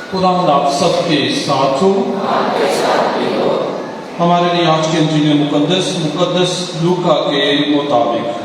खुदावंद आप सबके साथ हो। हमारे लिए आज के इंजील मुकद्दस लूका के मुताबिक।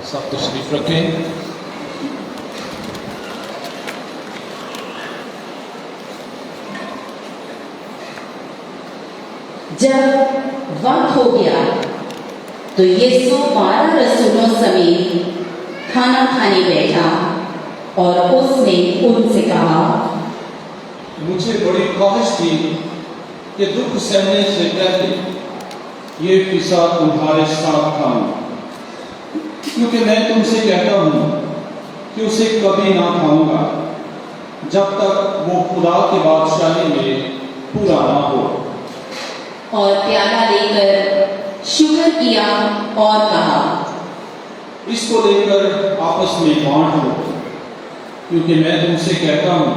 सब तशरीफ रखें। जब वक्त हो गया तो यीशु 12 रसूलों समेत खाना खाने बैठा और उसने उनसे कहा, मुझे बड़ी ख्वाहिश थी कि दुख सहने से पहले ये पिसा तुम्हारे साथ खाऊं, क्योंकि मैं तुमसे कहता हूं कि उसे कभी ना खाऊंगा जब तक वो खुदा की बादशाही में पूरा ना हो। और प्याला लेकर शुक्र किया और कहा, इसको लेकर आपस में बांट लो, क्योंकि मैं तुमसे कहता हूं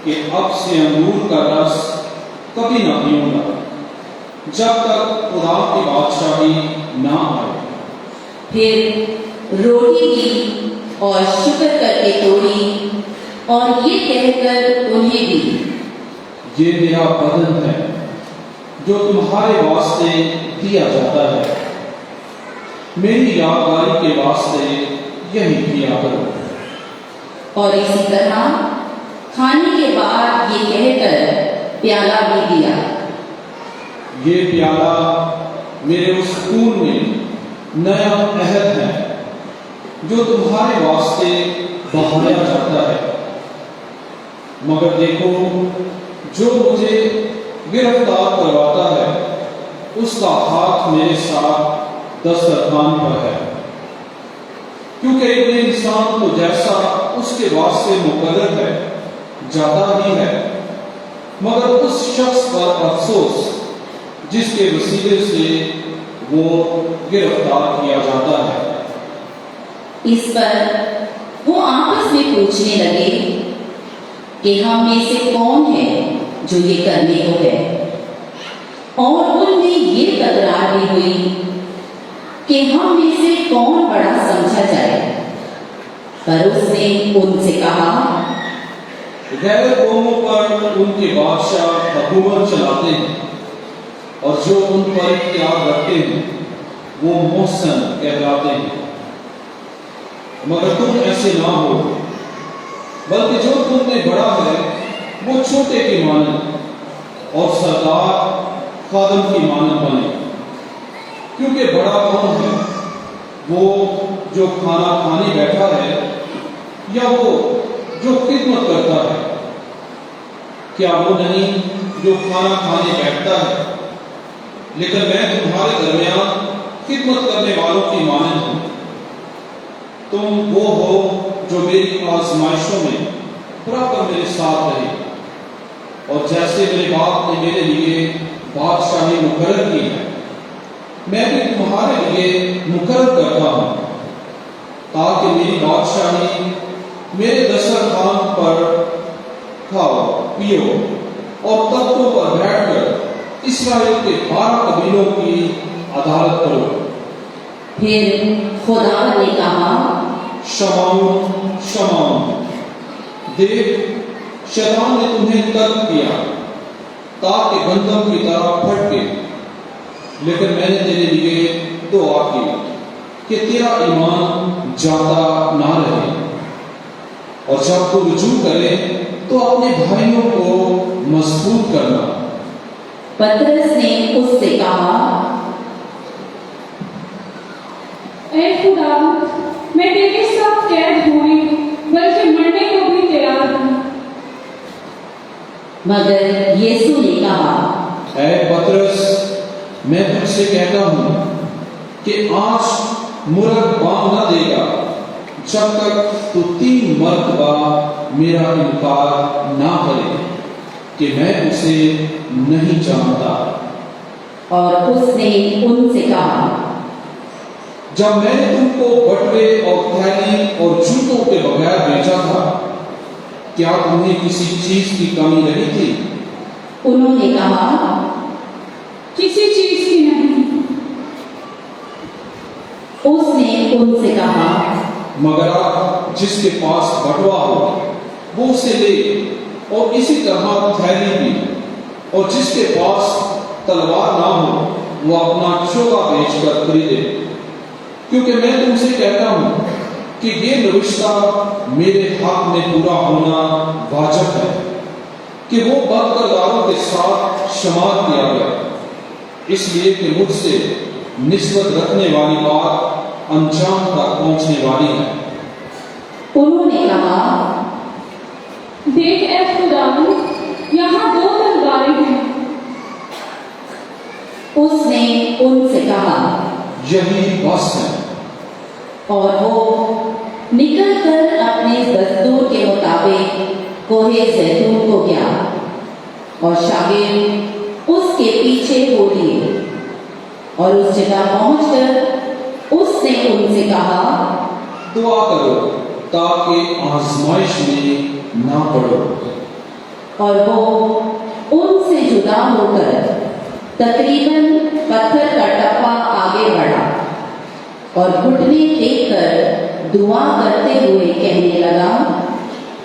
कि अब से अंगूर का रस कभी ना पीऊंगा जब तक खुदा की बादशाही ना आए। फिर रोटी ली और शुक्र करके तोड़ी और ये कहकर उन्हें दी, ये मेरा बदन है जो तुम्हारे वास्ते दिया जाता है, मेरी यादगारी के वास्ते यही किया करो। और इसी तरह खाने के बाद ये कहकर प्याला भी दिया, ये प्याला मेरे उस खून में नया अहद है जो तुम्हारे वास्ते बहाया जाता है। मगर देखो, जो मुझे गिरफ्तार करवाता है उसका हाथ मेरे साथ दस्तरखान पर है, क्योंकि इब्ने इंसान तो जैसा उसके वास्ते मुकर्रर है जाता ही है, मगर उस शख्स पर अफसोस जिसके वसीले से वो गिरफ्तार किया जाता है। इस पर वो आपस में पूछने लगे कि हम में से कौन है जो ये करने को है। और उनमें ये तकरार भी हुई कि हम में से कौन बड़ा समझा जाए। पर उसने उनसे कहा, गैर कौमों पर उनके बादशाह हुकूमत चलाते हैं और जो उन पर इख्तियार रखते हैं वो मोहसन कहलाते हैं, मगर तुम ऐसे ना हो, बल्कि जो तुम में बड़ा है वो छोटे की मानद और सरदार खादम की मानद बने। क्योंकि बड़ा कौन है, वो जो खाना खाने बैठा है या वो जो खिदमत करता है? क्या वो नहीं जो खाना खाने बैठता है? लेकिन मैं तुम्हारे दरमियान खिदमत करने वालों की मानद हूं। तुम वो हो जो मेरी आजमाइशों में बराबर मेरे साथ रहे, और जैसे मेरे बाप ने मेरे लिए बादशाही मुकर्रर की है, मैं भी तुम्हारे लिए मुकर्रर करता हूं, ताकि मेरी बादशाही मेरे दस्तरखान पर खाओ पियो और तख्तों पर बैठकर इस्राएल के 12 कबीलों की अदालत करो। फिर खुदा ने कहा, शमाउन शमाउन, देख शैतान ने तुम्हें तर्क किया ताकि गंदम की तरह फटके, लेकिन मैंने तेरे लिए दुआ की कि तेरा ईमान जाता ना रहे, और जब तू रुजू करे तो अपने भाइयों को मजबूत करना। पतरस ने उससे कहा, ऐ खुदा, मैं तेरे साथ कैद हुई बल्कि मरने को भी तैयार हूं। मगर यीशु ने कहा, ऐ पतरस, میں تم سے کہتا ہوں کہ آج مرغ بانگ نہ دے گا جب تک تو 3 مرتبہ میرا انکار نہ کرے کہ میں اسے نہیں جانتا۔ اور اس نے ان سے کہا، جب میں نے تم کو بٹوے اور تھیلی اور جوتوں کے بغیر بھیجا تھا، کیا تمہیں کسی چیز کی کمی رہی تھی؟ انہوں نے کہا، کسی چیز کی نہیں۔ اس نے ان سے کہا، مگر آپ جس کے پاس بٹوا ہو وہ اسے لے، اور اسی طرح تھیلی بھی، اور جس کے پاس تلوار نہ ہو وہ اپنا چوگا بیچ کر خریدے، کیونکہ میں تم سے کہتا ہوں کہ یہ نوشتہ میرے حق میں پورا ہونا واجب ہے کہ وہ بدکرداروں کے ساتھ شمار کیا گیا، اس لیے کہ مجھ سے نسبت رکھنے والی بات انجام تک پہنچنے والی ہے۔ انہوں نے کہا، دیکھ اے خداوند، یہاں 2 تلواریں ہیں۔ اس نے ان سے کہا، یہی بس ہے۔ اور وہ نکل کر اپنے دستور کے مطابق کوہ زیتون کو گیا، اور شاگرد اس کے پیچھے ہو لیے، اور اس جگہ پہنچ کر اس نے ان سے کہا، دعا کرو تاکہ آزمائش میں نہ پڑو۔ اور وہ ان سے جدا ہو کر تقریباً پتھر کا ٹپا آگے بڑھا، اور گھٹنے ٹیک کر دعا کرتے ہوئے کہنے لگا،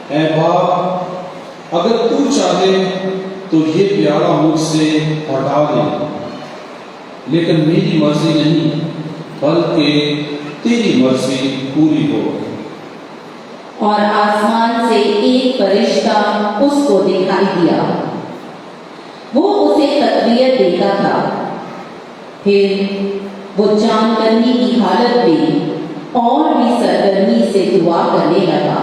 اے باپ، اگر تو چاہے تو یہ پیالہ مجھ سے ہٹا دے، لیکن میری مرضی نہیں بلکہ تیری مرضی پوری ہو۔ اور آسمان سے ایک فرشتہ اس کو دکھائی دیا، وہ اسے تقویت دیتا تھا۔ پھر وہ جان کرنے کی حالت میں اور بھی سرگرمی سے دعا کرنے لگا،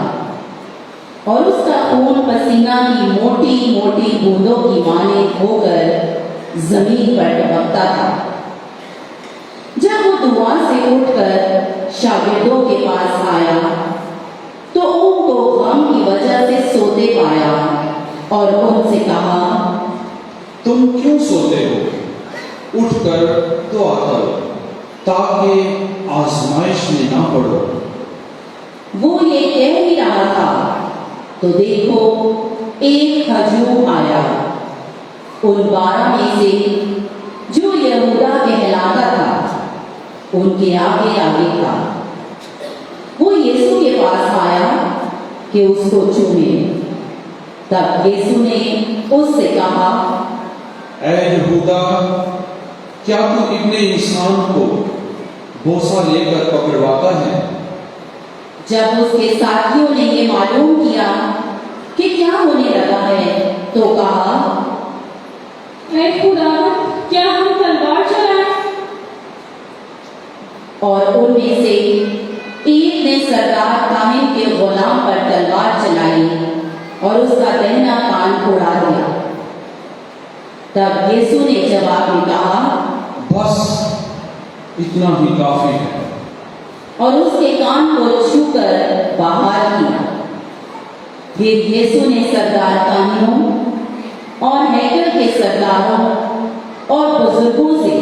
اور اس کا خون پسینہ کی موٹی موٹی بوندوں کی مانند ہو کر زمین پر ٹپکتا تھا۔ جب وہ دعا سے اٹھ کر شاگردوں کے پاس آیا تو ان کو غم کی وجہ سے سوتے پایا، اور ان سے کہا، تم کیوں سوتے ہو؟ اٹھ کر دعا کرو تاکہ آزمائش میں نہ پڑو۔ وہ یہ کہہ ہی رہا تھا تو دیکھو ایک ہجوم آیا، ان 12 میں سے جو یہودا کہلاتا تھا ان کے آگے آگے تھا۔ وہ یسوع کے پاس آیا کہ اس کو چومے۔ تب یسوع نے اس سے کہا، اے یہودا، کیا تو ابن انسان کو بوسہ لے کر پکڑواتا ہے؟ جب اس کے ساتھیوں نے یہ معلوم کیا کہ کیا ہونے لگا ہے تو کہا، اے خداوند، کیا ہم تلوار چلائیں؟ اور ان میں سے ایک نے سردار کاہن کے غلام پر تلوار چلائی اور اس کا دہنا کان پھوڑا دیا۔ تب یسوع نے جواب میں کہا، بس اتنا ہی کافی ہے، اور اس کے کان کو چھو کر باہر کیا۔ پھر یسوع نے سردار کاہنوں اور ہیکل کے سرداروں اور بزرگوں سے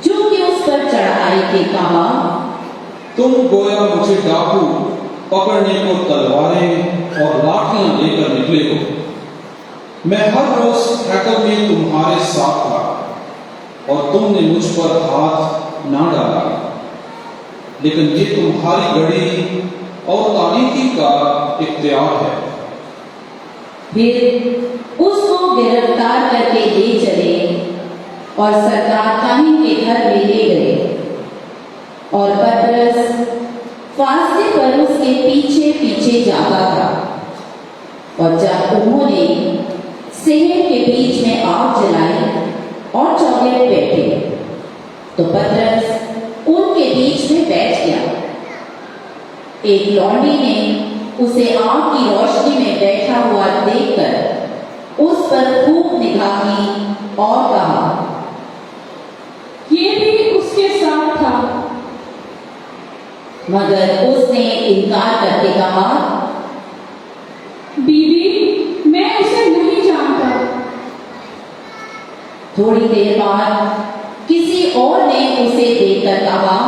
جو کہ اس پر چڑھائے تھے کہا، تم گویا مجھے ڈاکو پکڑنے کو تلواریں اور لاٹھیاں لے کر نکلے ہو۔ میں ہر روز ہیکل میں تمہارے ساتھ تھا اور تم نے مجھ پر ہاتھ نہ ڈالا، لیکن یہ تمہاری گڑی اور تاریکی کا اختیار ہے۔ پھر اس کو گرفتار کر کے لے چلے اور سردار کاہن کے گھر میں لے گئے، اور پترس فاصلے پر اس کے پیچھے پیچھے جاتا تھا۔ اور جب انہوں نے صحن کے بیچ میں آگ جلائی اور چوگرد بیٹھے تو پترس ان کے بیچ میں بیٹھ گیا۔ ایک لونڈی نے اسے آگ کی روشنی میں بیٹھا ہوا دیکھ کر اس پر خوب نگاہ کی اور کہا، मगर उसने इनकार करके कहा, बीबी, मैं उसे नहीं जानता। थोड़ी देर बाद किसी और ने उसे देखकर कहा,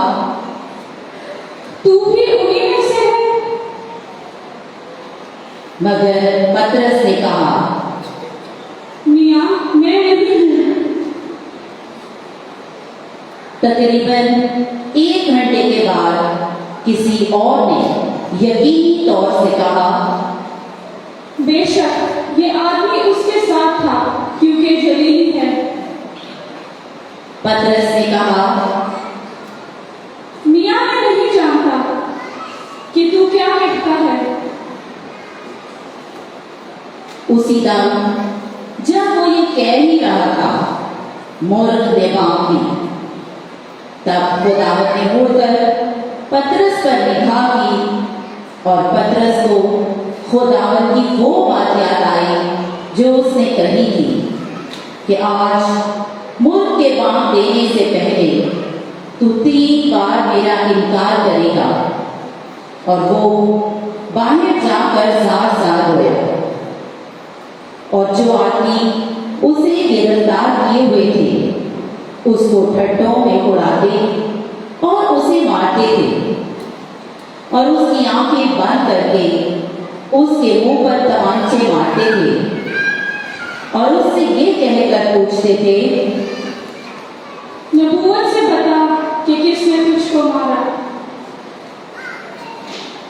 तू भी उन्हीं में से है। मगर पतरस ने कहा, मियाँ, मैं नहीं हूँ। तकरीबन 1 घंटे के बाद किसी और ने यकीनी तौर से कहा, बेशक ये आदमी उसके साथ था, क्योंकि जलील है। पतरस ने कहा, मियाँ, मैं नहीं जानता कि तू क्या कहता है। उसी दम जब वो ये कह ही रहा था, मूर्ख ने बांध दी। तब खुदावंद ने मुड़कर पतरस पर निगाह की और पतरस को खुदावंद की वो बात याद आई जो उसने कही थी कि आज मुर्ग के बांध देने से पहले तू 3 बार मेरा इनकार करेगा। और वो बाहर जाकर जार रोया। और जो आदमी उसे गिरफ्तार किए हुए थे उसको ठट्टों में उड़ाते और उसे मारते थे और उसकी आंखें बंद करके उसके मुंह पर तमांचे मारते थे और उससे ये कहकर पूछते थे, नबूवत से बता कि किसने तुझको मारा।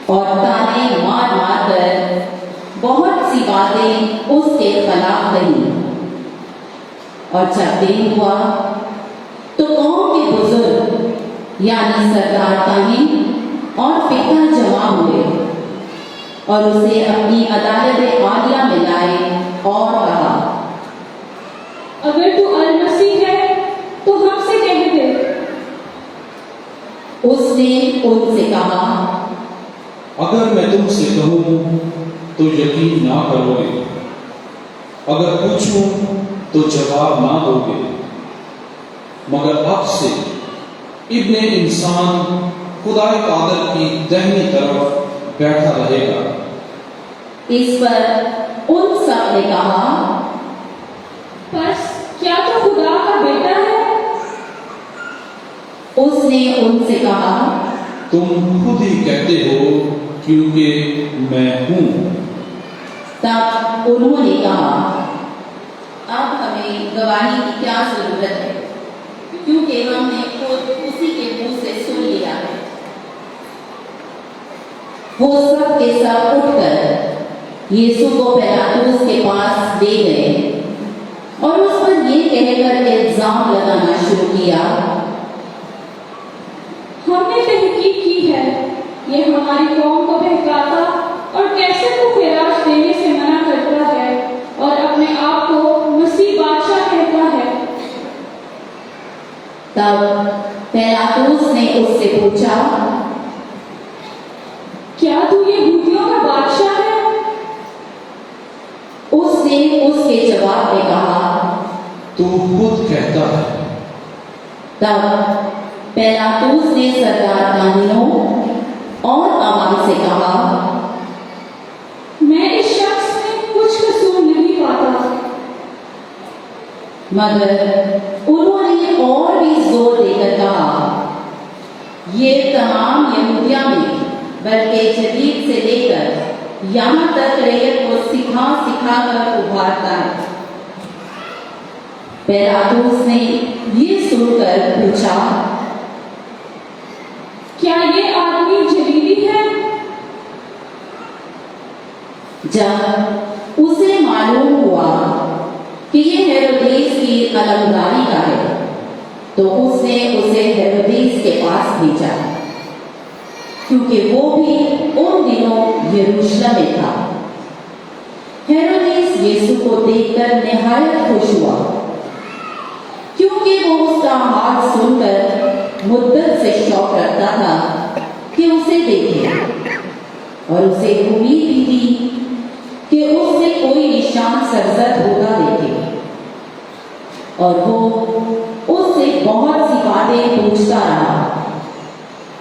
और ताने मार मार कर बहुत सी बातें उसके खिलाफ कही। और जब दिन हुआ तो कौम के बुजुर्ग यानी सरदार काहिन और फिक्र जमा हुए और उसे अपनी अदालत आलिया में लाए और कहा, अगर तू अल-मसीह है तो हमसे कह दे। उसने उनसे कहा, अगर मैं तुमसे कहूं तो यकीन ना करोगे, अगर पूछूं तो जवाब ना दोगे। मगर अब से इब्ने इंसान खुदाए कादर की दाहिनी तरफ बैठा रहेगा। इस पर उन सब ने कहा, बस क्या तो खुदा का बेटा है। उसने उनसे कहा, तुम खुद ही कहते हो क्योंकि मैं हूं। तब उन्होंने कहा, अब हमें गवाही की क्या जरूरत है, क्योंकि हमने खुद उसी के मुंह से सुन लिया है। वो सब के सब उठकर यीशु को पिलातुस के पास ले गए और उस पर ये कहकर इल्जाम लगाना शुरू किया, हमने तहकीक की है, ये हमारी कौम को बहकाता और कैसे को खिराज देने से मना करता है और अपने आप को मसीह बादशाह कहता है। तब पिलातुस ने उससे पूछा, क्या तू यहूदियों का बादशाह है? उसने उसके जवाब में कहा, तू खुद कहता है। तब पिलातुस ने सरदार काहिनों और अवाम से कहा, मैं इस शख्स में कुछ कसूर नहीं पाता। मगर उन्होंने और भी जोर देकर कहा, ये तमाम यहूदिया में बल्कि जदीद से लेकर यहाँ तक रैयत को सिखा सिखा कर उभारता है। पिलातुस ने ये सुनकर पूछा, क्या ये आदमी जलीली है? जब उसे मालूम हुआ कि ये हेरोदेस की कलमदारी का है तो उसने उसे हेरोदेस के पास भेजा, क्योंकि वो भी उन दिनों यरूशलेम में था। हेरोदेस यीशु को देखकर निहायत खुश हुआ, क्योंकि वो उसका हाल सुनकर मुद्दत से शौक रखता था कि उसे देखे और उसे उम्मीद भी थी कि उससे कोई निशान सरजद होता देखे। और वो उससे बहुत सी बातें पूछता रहा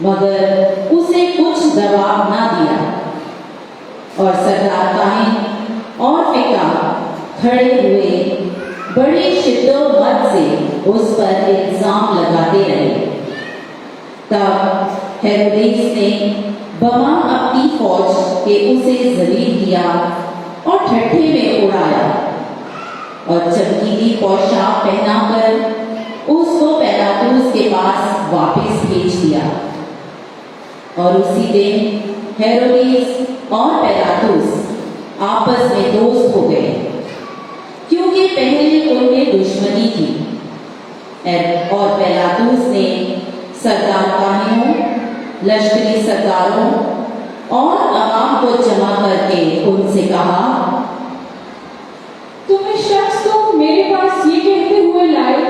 मगर उसे कुछ जवाब ना दिया। और सरदार काहिन और फिका खड़े हुए बड़ी शिद्दत से उस पर इल्जाम लगाते रहे। तब हेरोदेस ने बमा अपनी फौज के उसे जलील किया और ठट्ठे में उड़ाया और चमकीली पोशाक पहनाकर उसको पिलातुस के पास वापस भेज दिया। और उसी दिन हेरोदेस और पिलातुस आपस में दोस्त हो गए, क्योंकि पहले उनमें दुश्मनी थी। और पिलातुस ने सरदार काहिनों, लश्करी सरदारों और अवाम को जमा करके उनसे कहा, तुम इस शख्स को मेरे पास ये कहते हुए लाए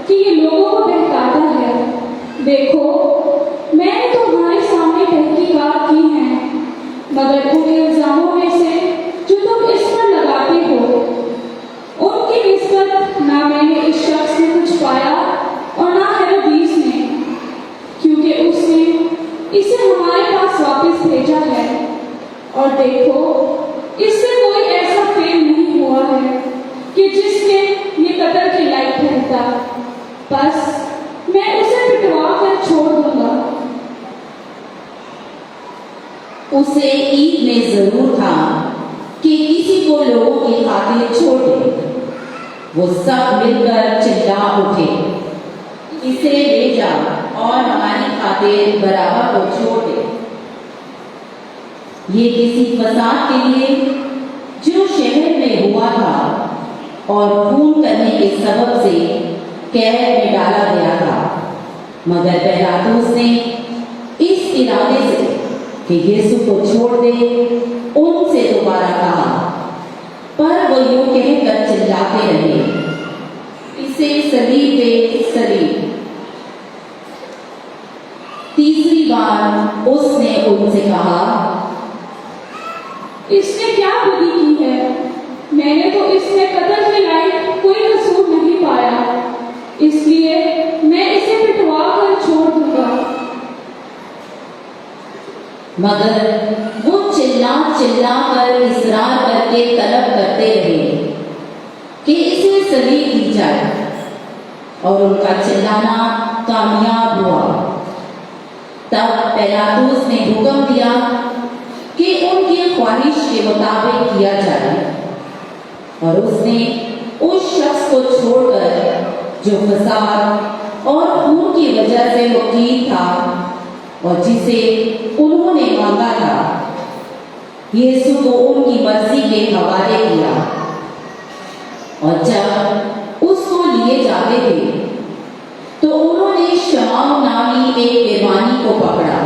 कि ये लोगों को बहकाता है। देखो, मैंने तुम्हारे सामने तहकीकात की है, मगर उन इल्जामों में से जो तुम इस पर लगाते हो, उनकी निस्बत ना मैंने इस शख्स में कुछ पाया और ना हेरोदेस ने, क्योंकि उसने इसे हमारे पास वापस भेजा है। और देखो, इससे कोई ऐसा फेल नहीं हुआ है कि जिसके ये कत्ल के लायक ठहरता। बस मैं उसे पिटवा कर छोड़ दूंगा। उसे ईद में जरूर था कि किसी को लोगों की खातिर छोड़ दे। वो सब मिलकर चिल्ला उठे, इसे ले जा और हमारी खातिर बराबर को छोड़ दे। ये किसी फसाद के लिए जो शहर में हुआ था और खून करने के सबब से कैद में डाला गया था। मगर पिलातुस ने इस इरादे से कि यीशु को छोड़ दे उनसे दोबारा कहा, पर वो यूं कहकर चिल्लाते रहे, इसे सलीब दे, सलीब। तीसरी बार उसने उनसे कहा, इसने क्या बुद्धि की है? मैंने तो इसमें कत्ल के लायक कोई कसूर नहीं पाया, इसलिए मैं इसे पिटवा कर छोड़ दूंगा। मगर वो चिल्ला चिल्ला कर इसरार करके तलब करते रहे कि इसे सलीब दी जाए, और उनका चिल्लाना कामयाब हुआ। तब पिलातुस ने हुक्म दिया कि उनकी ख्वाहिश के मुताबिक किया जाए, और उसने उस शख्स को छोड़कर जो फसाद और खून की वजह से मुकीम था और जिसे उन्होंने मांगा था, यीशु को उनकी मर्जी के हवाले किया। और जब उसको लिए जाते थे तो उन्होंने शमाउ नामी एक बेमानी को पकड़ा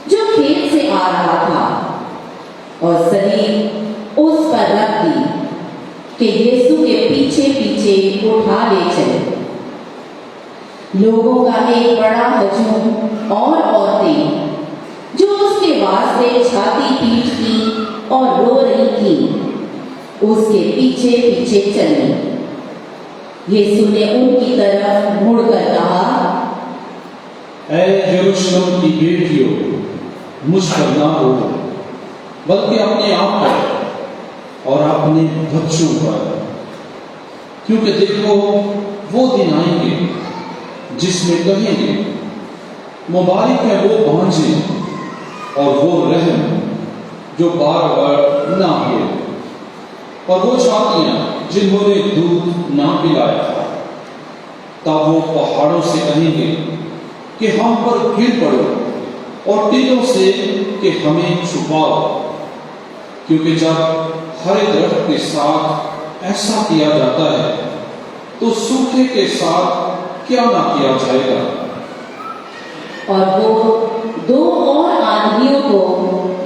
जो खेत से आ रहा था, और सलीब उस पर रख दी कि यीशु के पीछे पीछे उठा ले चले। लोगों का एक बड़ा हजूम और औरतें जो उसके वास्ते छाती पीटती और रो रही थी, उसके पीछे पीछे चली। यीशु ने उनकी तरफ मुड़कर कहा, ऐ यरूशलेम की बेटियों, मुझ पर ना रो, बल्कि अपने आप पर और अपने बच्चों पर, क्योंकि देखो वो दिन आएंगे जिसमें कहेंगे, मुबारक है वो भांजे और वो रहम जो बार बार ना हुए, और वो छातियां जिन्होंने दूध ना पिलाया था। तब वो पहाड़ों से कहेंगे कि हम पर गिर पड़ो, और टीलों से कि हमें छुपाओ, क्योंकि जब हरे दरख्त के साथ ऐसा किया जाता है तो सूखे के साथ क्या ना किया जाएगा। और वो दो और आदमियों को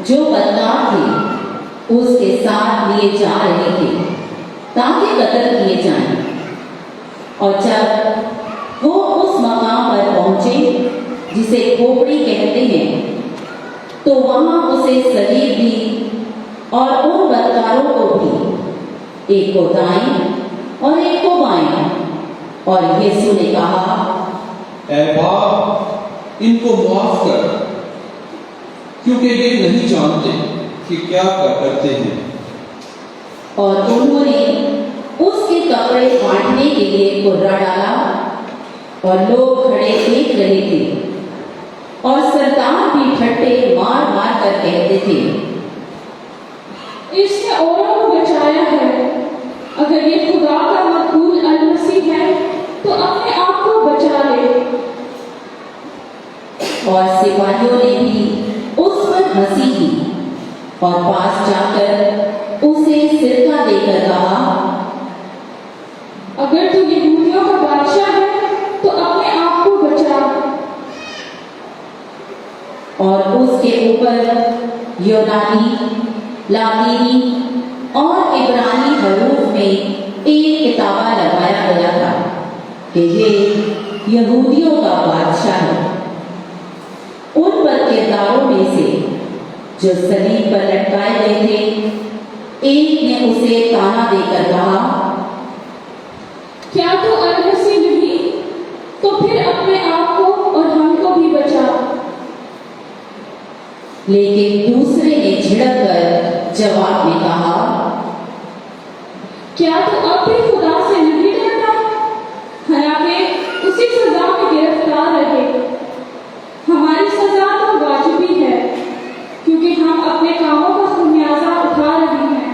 जो बदकार थे उसके साथ लिए जा रहे थे ताकि कत्ल किए जाएं। और जब वो उस मकाम पर पहुंचे जिसे खोपड़ी कहते हैं, तो वहां उसे सलीब दी और उन बदकारों को भी, एक को दाएं और एक को बाएं। और यीशु ने कहा, ऐ बाप, ان کو معاف کر، کیونکہ یہ نہیں جانتے کہ کیا کرتے ہیں۔ اور انہوں نے اس کے کپڑے بانٹنے کے لیے کرا ڈالا، اور لوگ کھڑے دیکھ رہے تھے، اور سردار بھی ٹھٹے مار مار کر کہتے تھے، اس نے اوروں کو بچایا ہے، اگر یہ خدا کا مقبول المسیح ہے تو اپنے آپ کو بچا لے۔ اور سپاہیوں نے بھی اس پر ہنسی کی، اور پاس جا کر اسے سرکہ دے کر کہا، اگر تو یہودیوں کا بادشاہ ہے تو اپنے آپ کو بچا۔ اور اس کے اوپر یونانی، لاطینی اور عبرانی حروف میں ایک کتابہ لگایا گیا تھا کہ یہ یہودیوں کا بادشاہ ہے۔ ان پر کرداروں میں سے جو صلیب پر لٹکائے گئے تھے، ایک نے اسے تانا دے کر کہا، کیا تو المسیح نہیں؟ تو پھر اپنے آپ کو اور ہم کو بھی بچا۔ لیکن دوسرے نے جھڑک کر جواب میں کہا، کیا تو اب بھی خدا سے نہیں ڈرتا؟ حالانکہ اسی سزا میں گرفتار رہے۔ ہماری سزا تو واجبی ہے، کیونکہ ہم اپنے کاموں کا خمیازہ اٹھا رہے ہیں،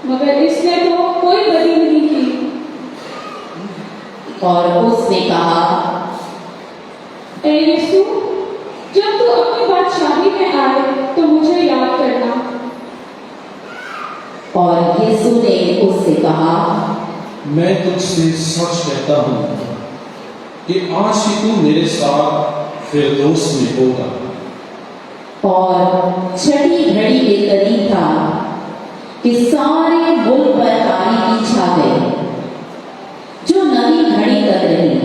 مگر اس نے تو کوئی بدی نہیں کی۔ اور اس نے کہا، اے یسوع، جب تو اپنی بادشاہی میں آئے تو مجھے یاد کرنا۔ اور یسوع نے اس سے کہا، میں تجھ سے سچ کہتا ہوں کہ آج ہی تو میرے ساتھ فردوس میں ہوگا۔ اور چھٹی گھڑی کے قریب تھا کہ سارے ملک پر تاریکی چھا گئی، جو نوی گھڑی تک رہی،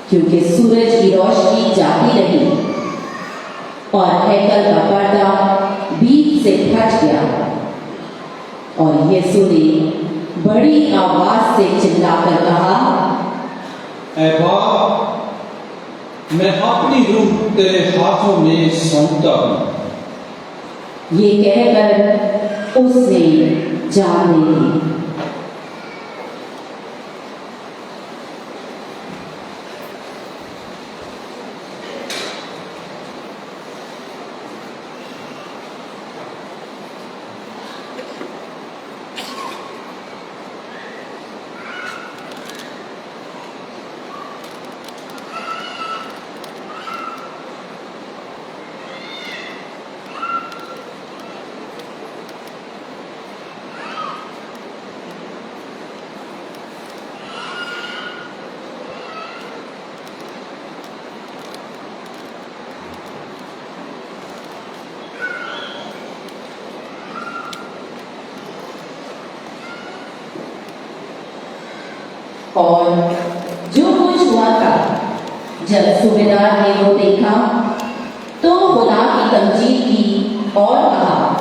کیونکہ سورج کی روشنی جاتی رہی، اور ہیکل کا پردہ بیچ سے پھٹ گیا۔ اور یسوع نے بڑی آواز سے چلا کر کہا، اے باپ، میں اپنی روح تیرے ہاتھوں میں سونپتا ہوں۔ یہ کہہ کر اس نے جان لے لی۔ اور جو کچھ ہوا تھا، جب صوبیدار نے وہ دیکھا تو خدا کی تمجید کی اور کہا،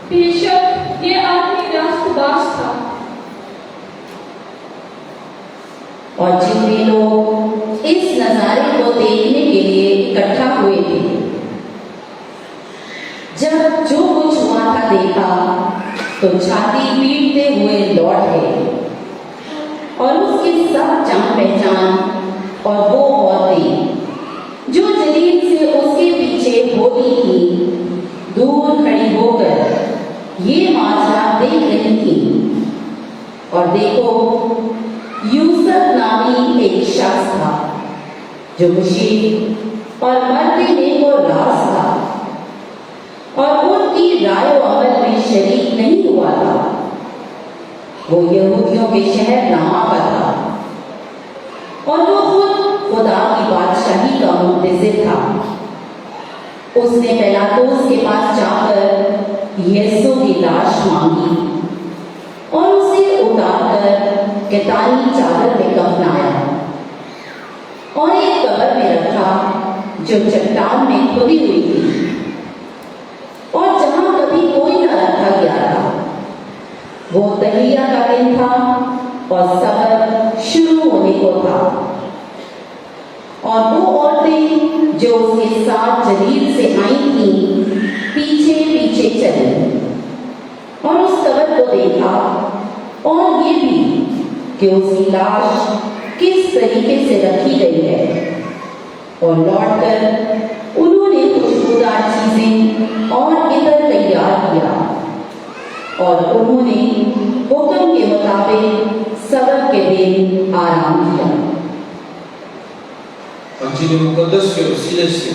بے شک یہ آدمی راست باز تھا۔ اور جتنے لوگ اس نظارے کو دیکھنے کے لیے اکٹھا ہوئے تھے، جب جو کچھ ہوا تھا دیکھا تو چھاتی پیٹتے ہوئے لوٹ گئے، اور اس کی سب جان پہچان اور وہ عورتیں جو جلیل سے اس کے پیچھے ہوتی تھیں، دور کھڑی ہو کر یہ ماجرا دیکھ رہی تھیں۔ اور دیکھو، یوسف نامی ایک شخص تھا جو مشیر اور مرد نیک و راست تھا، اور ان کی رائے و عمل میں شریک نہیں ہوا تھا۔ وہ یہودیوں کے شہر نامہ کا تھا، اور وہ خود خدا کی بادشاہی کا منتظر تھا۔ اس نے پیلاطس کے پاس جا کر یسوع کی لاش مانگی، اور اسے اتار کر کتانی چادر میں کفنایا، اور ایک قبر میں رکھا جو چٹان میں کھدی ہوئی تھی، اور جہاں کبھی کوئی نہ رکھا گیا تھا۔ وہ تہیہ کا دن تھا، और सफर शुरू होने को था। और वो औरतें जो उसके साथ जलील से आई थीं, पीछे पीछे चली और उस कब्र को देखा, और ये भी कि उसकी लाश किस तरीके से रखी गई है। और लौटकर उन्होंने खुशबूदार चीजें और इतर तैयार किया और उन्होंने हुक्म के मुताबिक सब्र के दिन आराम किया। अंजील मुकद्दस के वसीले से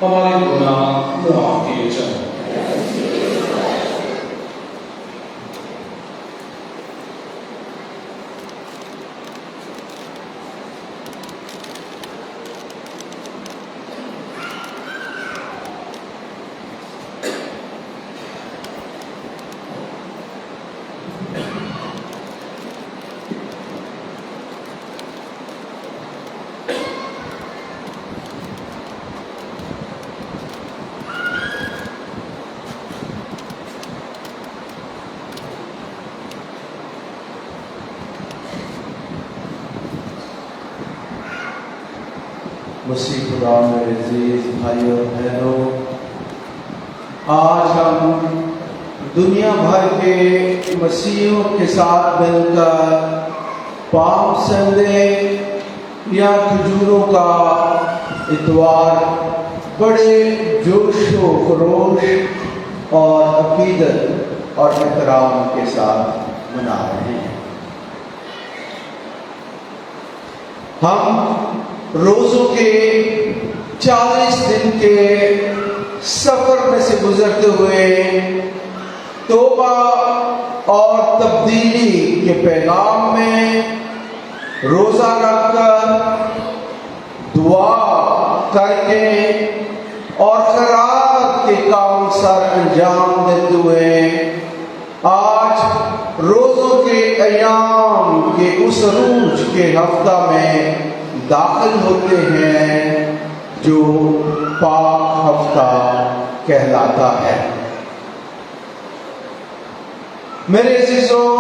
हमारे गुनाह मुआफ किए जाएं। मसीह खुदा मेरे अजीज भाइयों और बहनों, आज हम दुनिया भर के मसीहियों के साथ मिलकर पाम संडे या खजूरों का इतवार बड़े जोश व खरोश और अकीदत और एहतराम के साथ मना रहे हैं। हम रोजों के 40 दिन के सफर में से गुजरते हुए तौबा और तब्दीली के पैगाम में रोजा रखकर दुआ करके और खैरात के काम सर अंजाम देते हुए आज रोजों के अयाम के उस रूज के हफ्ता में दाखिल होते हैं जो पाक हफ्ता कहलाता है। मेरे अजीजों,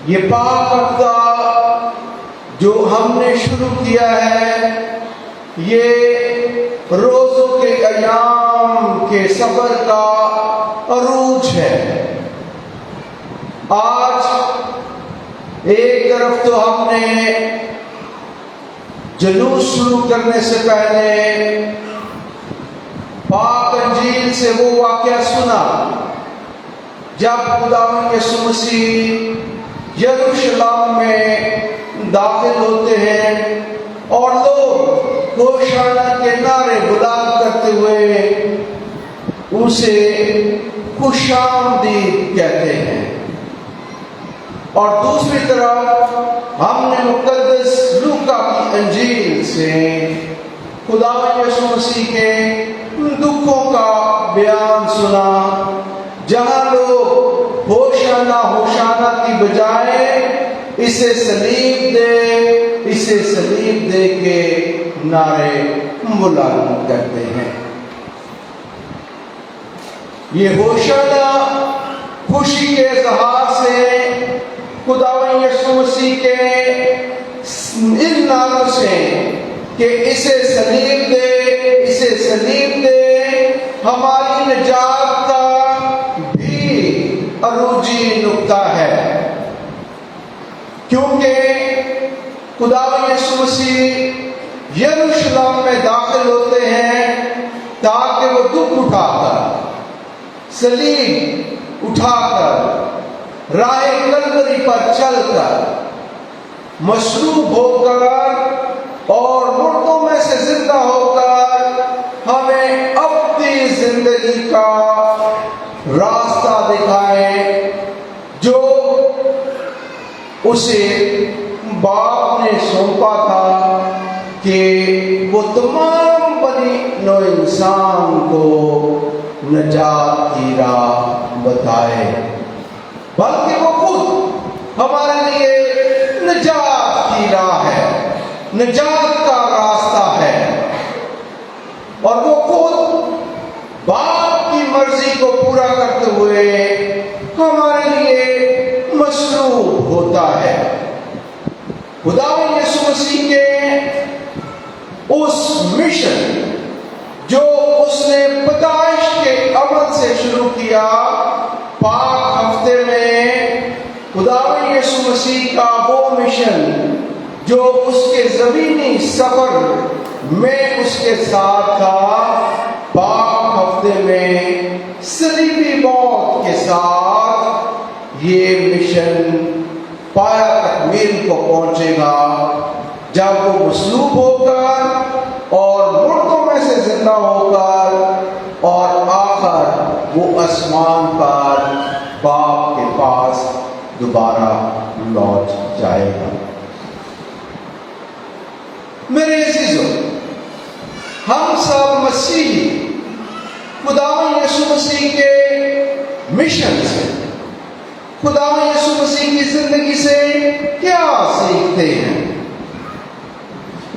ये पाक हफ्ता जो हमने शुरू किया है, ये रोजों के अयाम के सफर का अरूज है। आज एक तरफ तो हमने जुलूस शुरू करने से पहले पाक अंजील से वो वाक़या सुना जब खुदावंद यीशु मसीह यरूशलेम में दाखिल होते हैं और लोग होशाना के नारे बुलंद करते हुए उसे खुशामदीद कहते हैं। और दूसरी तरफ हमने मुकद्दस लूका की अंजील से खुदावंद यीशु मसीह के दुखों का बयान सुना, जहां लोग होशाना होशाना की बजाय इसे सलीब दे के नारे बुलंद करते हैं। ये होशाना खुशी के इज़हार से खुदावंद यीशु मसीह के इन नारों से कि इसे सलीब दे हमारी निजात का भी अरूजी नुक्ता है, क्योंकि खुदावंद यीशु मसीह यरूशलेम में दाखिल होते हैं ताकि वो दुख उठाकर, सलीब उठाकर, राह कलवरी पर चलकर, मशरूब होकर और मुर्दों में से जिंदा होकर हमें अपनी जिंदगी का रास्ता दिखाए, जो उसे बाप ने सौंपा था कि वो तमाम बनी नौ इंसान को निजात की राह बताए, बल्कि वो खुद हमारे लिए निजात की राह है, निजात का रास्ता है। और वो खुद बाप की मर्जी को पूरा करते हुए हमारे लिए मशरूब होते ہوتا ہے۔ خداوند یسوع مسیح کے اس مشن جو اس نے پیدائش کے عمل سے شروع کیا، پاک ہفتے میں خداوند یسوع مسیح کا وہ مشن جو اس کے زمینی سفر میں اس کے ساتھ تھا، پاک ہفتے میں صلیبی موت کے ساتھ یہ مشن پایا تکمیل کو پہنچے گا، جب وہ مصلوب ہو کر اور مردوں میں سے زندہ ہو کر اور آخر وہ آسمان پر باپ کے پاس دوبارہ لوٹ جائے گا۔ میرے عزیزوں، ہم سب مسیحی خداوند یسوع مسیح کے مشن سے، خداوند یسوع مسیح کی زندگی سے کیا سیکھتے ہیں؟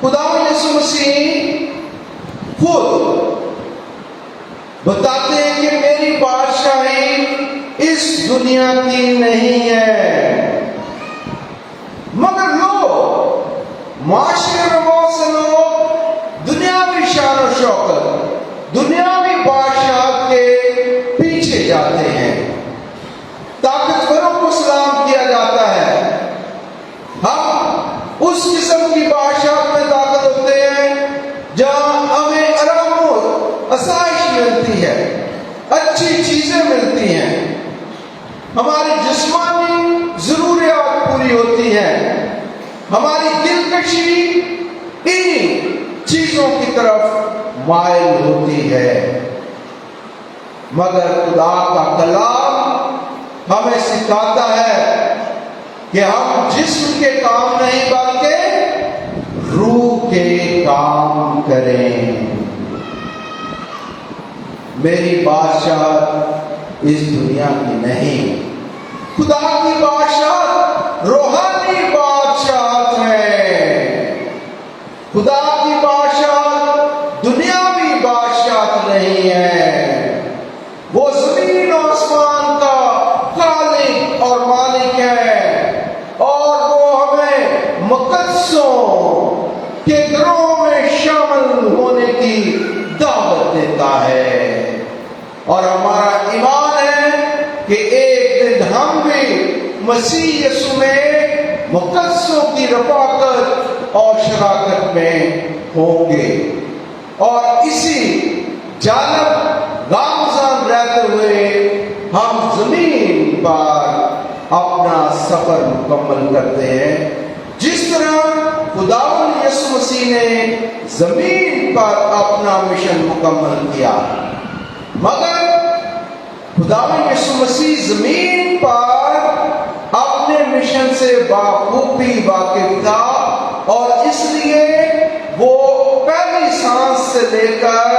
خداوند یسوع مسیح خود بتاتے ہیں کہ میری بادشاہی اس دنیا کی نہیں ہے، مگر لوگ معاشرے میں بہت سے لوگ دنیاوی شان و شوکت، دنیاوی بادشاہ کے پیچھے جاتے ہیں، طاقتوروں کو سلام کیا جاتا ہے۔ ہم اس قسم کی بادشاہت میں داخل ہوتے ہیں جہاں ہمیں آرام و آسائش ملتی ہے، اچھی چیزیں ملتی ہیں، ہماری جسمانی ضروریات پوری ہوتی ہیں، ہماری دلکشی ان چیزوں کی طرف مائل ہوتی ہے۔ مگر خدا کا کلام ہمیں سکھاتا ہے کہ ہم جسم کے کام نہیں بلکہ روح کے کام کریں۔ میری بادشاہت اس دنیا کی نہیں، خدا کی بادشاہت روحانی بادشاہت ہے۔ خدا کی بادشاہت دنیاوی بادشاہت نہیں ہے، وہ زمین و آسمان کا خالق اور مالک ہے، اور وہ ہمیں مقدسوں کے گروہ میں شامل ہونے کی دعوت دیتا ہے، اور ہمارا ایمان ہے کہ ایک دن ہم بھی مسیح یسوع میں مقدسوں کی رفاقت اور شراکت میں ہوں گے، اور اسی جانب گامزن رہتے ہوئے ہم زمین پر اپنا سفر مکمل کرتے ہیں، جس طرح خداوند یسوع مسیح نے زمین پر اپنا مشن مکمل کیا۔ مگر خداوند یسوع مسیح زمین پر اپنے مشن سے بخوبی واقف تھا، اور اس لیے وہ پہلی سانس سے لے کر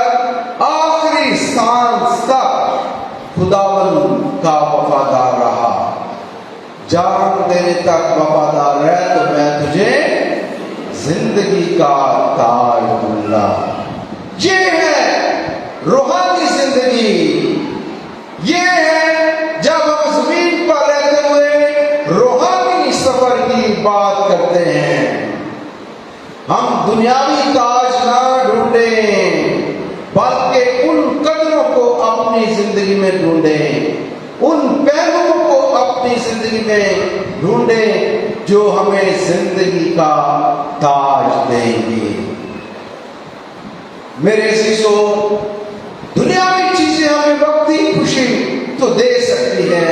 آخری سانس تک خداوند کا وفادار رہا۔ جان دینے تک وفادار رہ تو میں تجھے زندگی کا تاج دوں گا۔ یہ ہے روحانی زندگی، یہ ہے جب ہم زمین پر رہتے ہوئے روحانی سفر کی بات کرتے ہیں۔ ہم دنیاوی تاج نہ ڈھونڈیں، بلکہ ان قدروں کو اپنی زندگی میں ڈھونڈیں، ان پہلوؤں کو اپنی زندگی میں ڈھونڈیں جو ہمیں زندگی کا تاج دیں گے۔ میرے عزیزو، دنیاوی چیزیں ہمیں وقتی خوشی تو دے سکتی ہیں،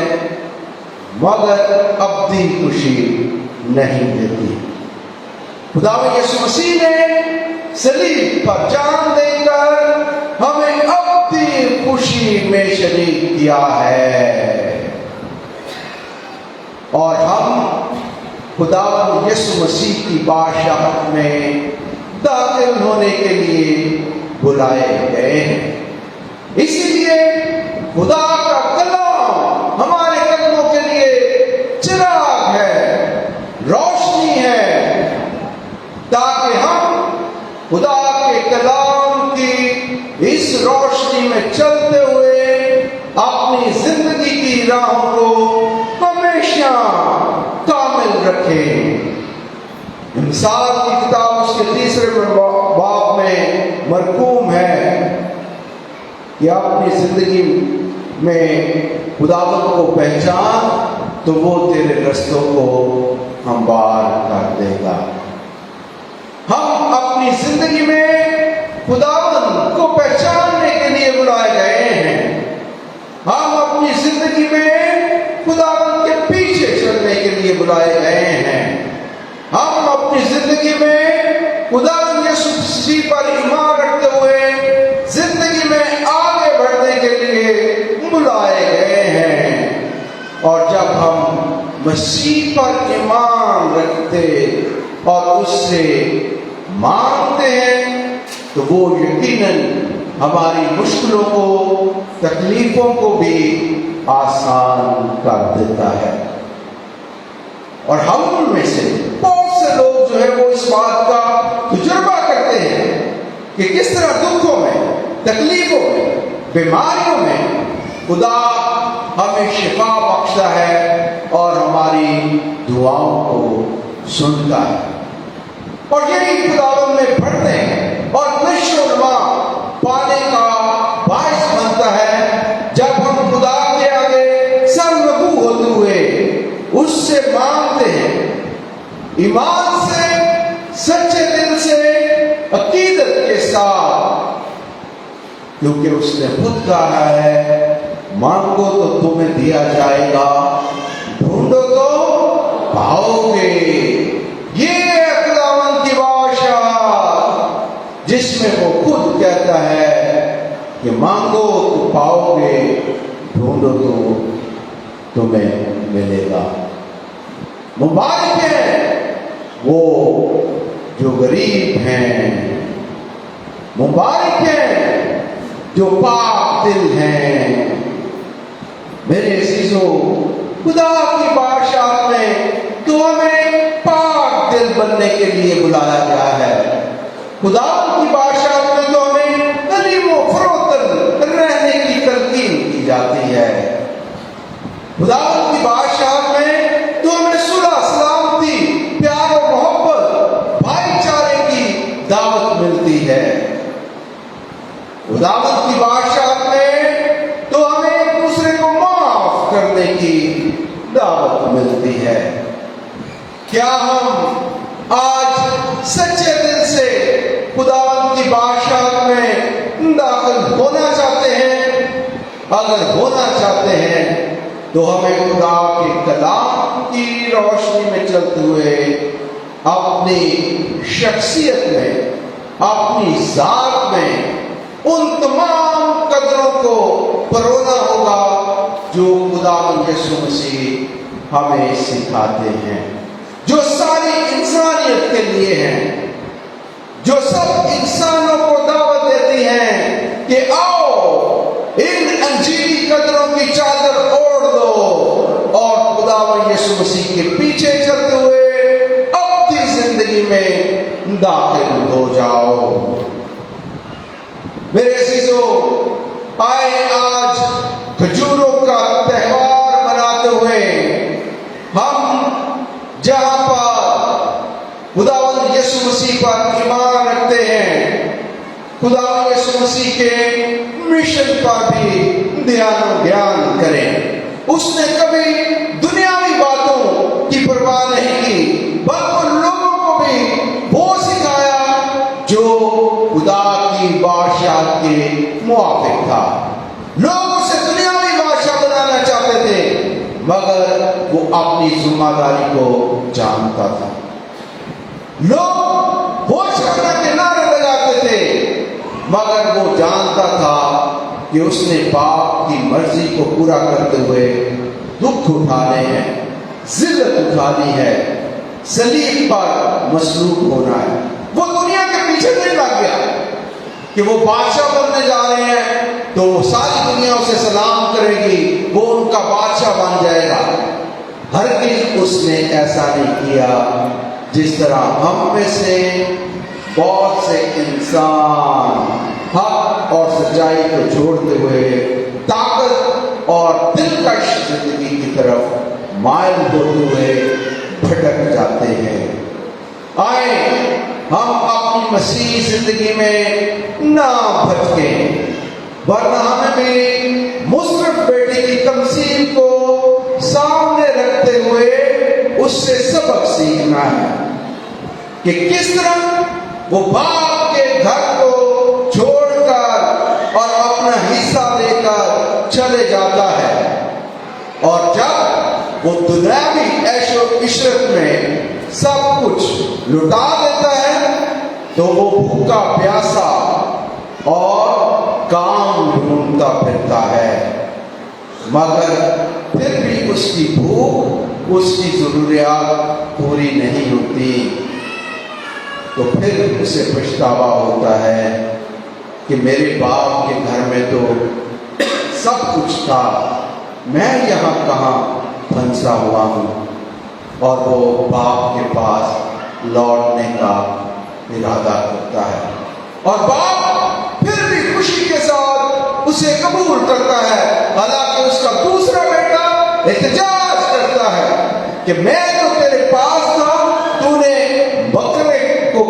مگر ابدی خوشی نہیں دیتی۔ خداوند یسوع مسیح نے صلیب پر جان دے کر ہمیں ابدی خوشی میں شریک کیا ہے، اور ہم خداوند یسوع مسیح کی بادشاہت میں داخل ہونے کے لیے بلائے گئے ہیں۔ اسی لیے خدا کا کلام ہمارے قدموں کے لیے چراغ ہے، روشنی ہے، تاکہ ہم خدا کے کلام کی اس روشنی میں چلتے ہوئے اپنی زندگی کی راہوں کو ہمیشہ کامل रखें। मिसाल की किताब उसके 3 बाब में मरकूम है कि अपनी जिंदगी में खुदावंद को पहचान तो वो तेरे रस्तों को हमवार कर देगा। हम अपनी जिंदगी में खुदावंद को पहचानने के लिए बुलाए गए हैं। हम अपनी जिंदगी में खुदावंद के पीछे चलने के लिए बुलाए गए हैं। हम अपनी जिंदगी में खुदावंद यीशु मसीह पर ईमान रखते हुए जिंदगी में आगे बढ़ने के लिए बुलाए गए हैं। और जब हम मसीह पर ईमान रखते और उससे मांगते हैं तो वो यकीनन हमारी मुश्किलों को, तकलीफों को भी आसान कर देता है। और हम उनमें से बहुत से लोग जो है वो इस बात का तजुर्बा करते हैं कि किस तरह दुखों में, तकलीफों में, बीमारियों में खुदा हमें शिफा बख्शता है और हमारी दुआओं को सुनता है। और यही खुदावंद में बढ़ने और नशोनुमा पाने का बायस बनता है जब हम खुदा के आगे सर्वगु होते हुए उससे मांगते हैं, ईमान से, सच्चे दिल से, अकीदत के साथ, क्योंकि उसने खुद कहा है मांगो तो तुम्हें दिया जाएगा, ढूंढो तो पाओगे। ये है खुदावंद की भाषा जिसमें वो खुद कहता है कि मांगो तो पाओगे, ढूंढो तो तुम्हें मिलेगा। मुबारक है वो जो गरीब हैं, मुबारक है जो पाक दिल हैं। मेरे अजीजों, खुदा की बादशाह में तो हमें पाक दिल बनने के लिए बुलाया गया है। खुदा की बादशाह में तो हमें गरीब व फरोख्त रहने की तलकीन की जाती है। खुदा की बादशाह में तो हमें सुलह, सलामती, प्यार और मोहब्बत, भाईचारे की दावत मिलती है। खुदावंद की बादशाह में तो हमें एक दूसरे को माफ करने की दावत मिलती है। क्या हम आज सच्चे दिल से खुदावंद की बादशाह में दाखिल होना चाहते हैं? अगर होना चाहते हैं तो हमें खुदा के कलाम की रोशनी में चलते हुए अपनी शख्सियत में, अपनी जात में उन तमाम कदरों को परोना होगा जो खुदावंद यीशु मसीह हमें सिखाते हैं, जो सारी इंसानियत के लिए हैं, जो सब इंसानों को दावत देती हैं कि आओ इन अंजीरी कदरों की चादर ओढ़ लो और खुदावंद यीशु मसीह के पीछे चलते हुए अपनी जिंदगी में दाखिल हो जाओ। मेरे अजीजों, आए आज खजूरों का त्योहार मनाते हुए हम जहां पर खुदावंद यीशु मसीह पर ईमान रखते हैं, खुदावंद यीशु मसीह के मिशन पर भी ध्यान करें। उसने कभी दुनियावी बातों की परवाह नहीं की, बल्कि लोगों को भी वो सिखाया जो खुदा की बादशाह के मुआफिक था। लोग उसे दुनियावी बादशाह बनाना चाहते थे, मगर वो अपनी जिम्मेदारी को जानता था। लोग होश करना के नारे लगाते थे, मगर वो जानता था कि उसने बाप की मर्जी को पूरा करते हुए दुख उठाने हैं, जिल्लत उठानी है, सलीब पर मसलूब होना है। वो दुनिया के पीछे नहीं लग गया कि वो बादशाह बनने जा रहे हैं तो सारी दुनिया उसे सलाम करेगी, वो उनका बादशाह बन जाएगा। हरगिज़ उसने ऐसा नहीं किया। जिस तरह हम में से बहुत से इंसान हक और सच्चाई को छोड़ते हुए ताकत और दिलकश जिंदगी की तरफ मायल होते हुए भटक जाते हैं। आए हम अपनी मसीह जिंदगी में ना भटकें, वरना हमें मेरी मुशर्रफ बेटी की तमसील को सामने रखते हुए उससे सबक सीखना है कि किस तरह वो बाप के घर को छोड़कर और अपना हिस्सा लेकर चले जाता है, और जब वो दुनियावी ऐशो इशरत में सब कुछ लुटा देता है तो वो भूखा प्यासा और काम ढूंढता फिरता है, मगर फिर भी उसकी भूख, उसकी जरूरियात पूरी नहीं होती। तो फिर उसे पछतावा होता है कि मेरे बाप के घर में तो सब कुछ था, मैं यहाँ कहाँ फंसा हुआ हूँ। और वो बाप के पास लौटने का इरादा करता है, और बाप फिर भी खुशी के साथ उसे कबूल करता है। हालांकि उसका दूसरा बेटा एहतजाज करता है कि मैं तो तेरे पास था, तूने बकरे को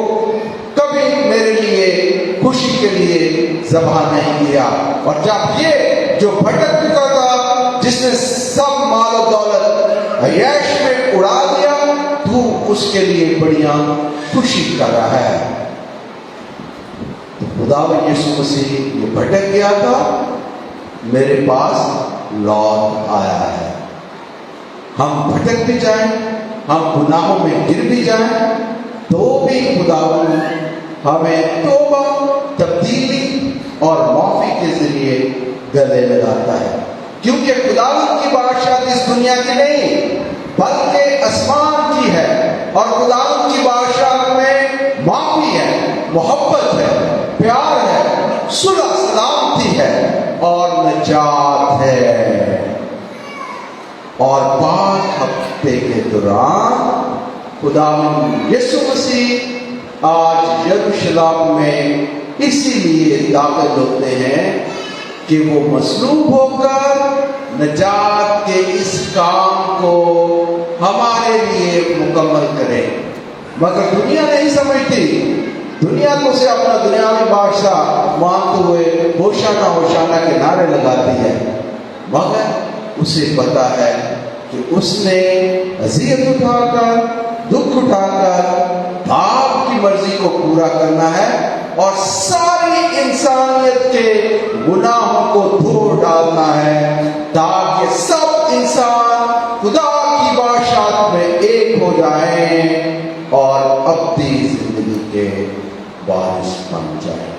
कभी मेरे लिए खुशी के लिए ज़बह नहीं किया, और जब ये जो भटक चुका था, जिसने सब माल और दौलत अय्याश में उड़ा दिया, तू उसके लिए बढ़िया खुशी कर रहा है। तो खुदावंद यीशु मसीह ये भटक गया था, मेरे पास लौट आया है। हम भटक भी जाएं, हम गुनाहों में गिर भी जाएं, तो भी खुदावंद हमें तौबा, तब्दीली और माफी के जरिए गले लगाता है, क्योंकि खुदावंद की बादशाहत इस दुनिया की नहीं बल्कि आसमान की है, और खुदावंद की बादशाहत में माफी है, मोहब्बत है, प्यार है, सुलह सलामती है और निजात है। और 5 हफ्ते के दौरान खुदावंद यीशु मसीह आज यरूशलेम में इसीलिए दाखिल होते हैं कि वो मसलूब होकर निजात के इस काम को हमारे लिए मुकम्मल करें। मगर दुनिया नहीं समझती, दुनिया तो उसे अपना दुनियावी बादशाह मानते हुए होशाना होशाना के नारे लगाती है, मगर उसे पता है कि उसने अज़ियत उठाकर, दुख उठाकर बाप की मर्जी को पूरा करना है, और सारी इंसानियत के गुनाहों को धो डालना है, ताकि सब इंसान खुदा की बादशाहत में एक हो जाएं और अपनी जिंदगी के वारिस बन जाएं।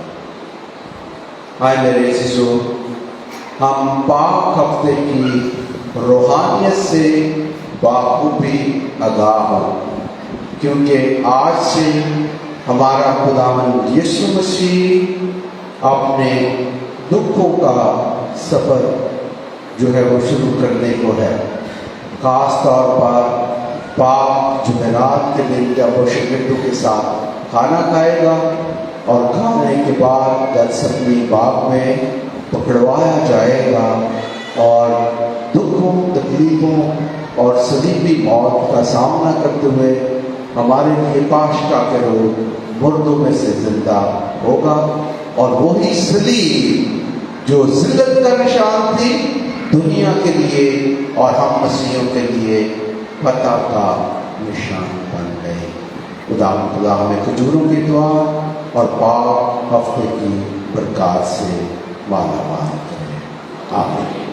हाय मेरे अज़ीज़ों, हम पाक हफ्ते की रूहानियत से बाखूबी आगाह हो, क्योंकि आज से हमारा खुदावंद यीशु मसीह अपने दुखों का सफ़र जो है वो शुरू करने को है। ख़ास तौर पर पाक जुमेरात के दिन जब वो शागिर्दों के साथ खाना खाएगा, और खाने के बाद गतसमनी बाग में पकड़वाया जाएगा, और दुखों, तकलीफ़ों और सलीबी मौत का सामना करते हुए हमारे लिए पाशका करो मुर्दों में से जिंदा होगा। और वही सलीब जो जिल्लत का निशान थी दुनिया के लिए और हम मसीहों के लिए फतह का निशान बन गए। खुदा हमें खजूरों की दुआ और पाक हफ्ते की बरकत से माला माल करें। आमीन।